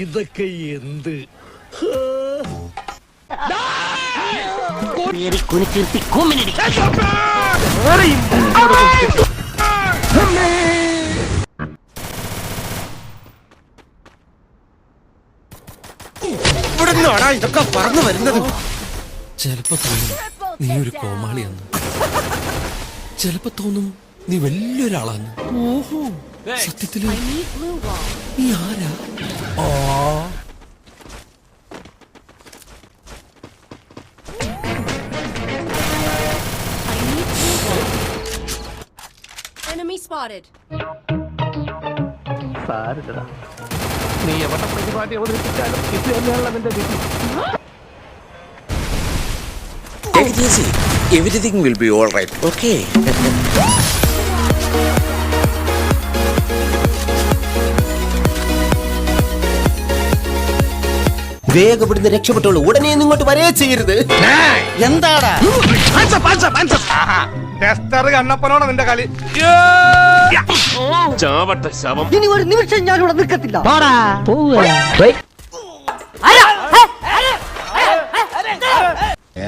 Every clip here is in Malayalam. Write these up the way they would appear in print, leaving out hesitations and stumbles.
ഇതൊക്കെ എന്ത് ഇവിടുന്നാണ് ഇതൊക്കെ പറന്നു വരുന്നത്. ചിലപ്പോ തോന്നും നീ ഒരു കോമാളിയാന്ന്, ചിലപ്പോ തോന്നും നീ വലിയൊരാളാന്ന്. ഓഹോ, സത്യത്തില് നീ ആരാ? Enemy spotted. നീ എവിടെ പരിപാടി അവതരിപ്പിച്ചാലും ഇത് തന്നെയാണല്ലോ നിന്റെ വിധി. Take it easy. Everything will be all right. Okay. വേഗപ്പെടുന്ന രക്ഷപ്പെട്ടോളൂ. ഉടനെ ഇങ്ങോട്ട് വരേ ചെയ്യരുത്. എന്താടാ കണ്ണപ്പനോടാ നിന്റെ കളി. ചാവട്ടെ ശവം. ഇനി ഒരു നിമിഷം ഞാൻ ഇവിടെ നിൽക്കത്തില്ല.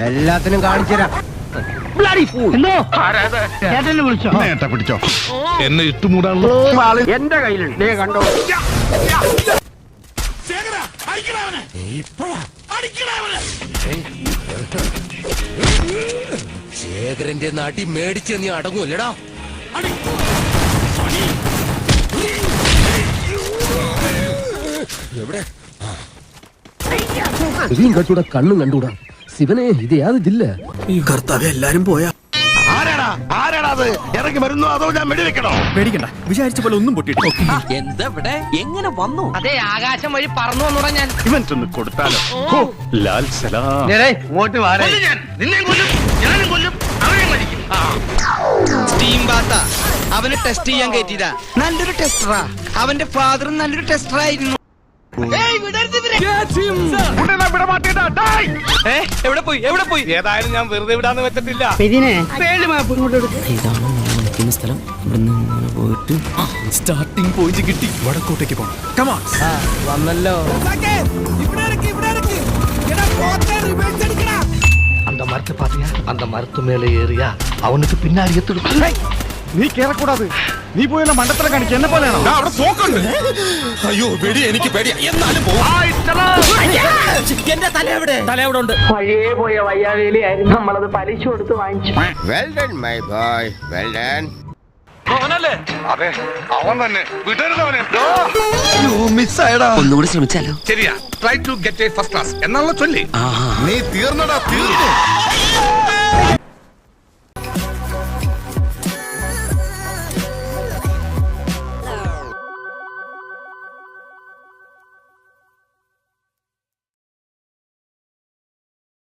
എല്ലാത്തിനും കാണിച്ചുതരാം. പിടിച്ചോ എന്നെ ഇട്ടുമൂടാണല്ലോ. എന്റെ കയ്യിലുണ്ട്, കണ്ടോ? ശേഖരന്റെ നാട്ടി മേടിച്ച് നീ അടങ്ങൂല്ലടാ. എവിടെ കച്ചൂടെ കണ്ണും കണ്ടൂടാ. ശിവനെ ഇത് യാതില്ല. കർത്താവ് എല്ലാരും പോയാ ആരാടാ അത്? ഇറങ്ങി വരുന്നോ അതോ ഞാൻ വെടിവെക്കണോ? പേടിക്കണ്ട, വിചാരിച്ച പോലെ ഒന്നും പൊട്ടിട്ട്. എന്തെവിടെ എങ്ങനെ വന്നു? അതെ, ആകാശം വഴി പറന്നു വന്നൂടാ ഞാൻ. ഇവൻ ചെന്ന് കൊടുത്താലോ? ലാൽ സലാം. ഇങ്ങോട്ട് വാ. അവന് ടെസ്റ്റ് ചെയ്യാൻ കയറ്റിയതാ. നല്ലൊരു ടെസ്റ്ററാ. അവന്റെ ഫാദറും നല്ലൊരു ടെസ്റ്റർ ആയിരുന്നു. എവിടെ പോയി? ഏതായാലും ഞാൻ വെറുതെ വിടാന്ന് വെച്ചിട്ടില്ല. ഇതാണ് നമ്മൾ നിൽക്കുന്ന സ്ഥലം. ഇവിടെ നിന്ന് പോയിട്ട് സ്റ്റാർട്ടിംഗ് പോയിന്റ് കിട്ടി. വടക്കോട്ടേക്ക് പോകണം. വന്നല്ലോ. அந்த மரத்தை பாத்தியா? அந்த மரத்து மேல ஏறியா அவனுக்கு பின்னாடி எத்துடு. നീ കേറക്കൂടാது. നീ പോയല്ല മണ്ടത്തരം കാണിക്ക. എന്നെ പോലെയാണോ? അവിടെ തോക്കുണ്ട്. അയ്യോ പേടി, എനിക്ക് പേടിയാ. എന്നാലും എന്റെ തല എവിടെ ഉണ്ട്? വഴിയേ പോയ വയ്യാവേലിയായിരുന്നു. നമ്മളത് പലിശ കൊടുത്ത് വാങ്ങിച്ചു. Well done, my boy. Well done. അതെ, അവൻ തന്നെ. വിടരുതവനെ. ഒന്നുകൂടി ശ്രമിച്ചാലോ? ശരിയാ. Try to get a first class എന്നാണല്ലോ ചൊല്ലി. നീ തീർന്നടാ, തീർന്നു.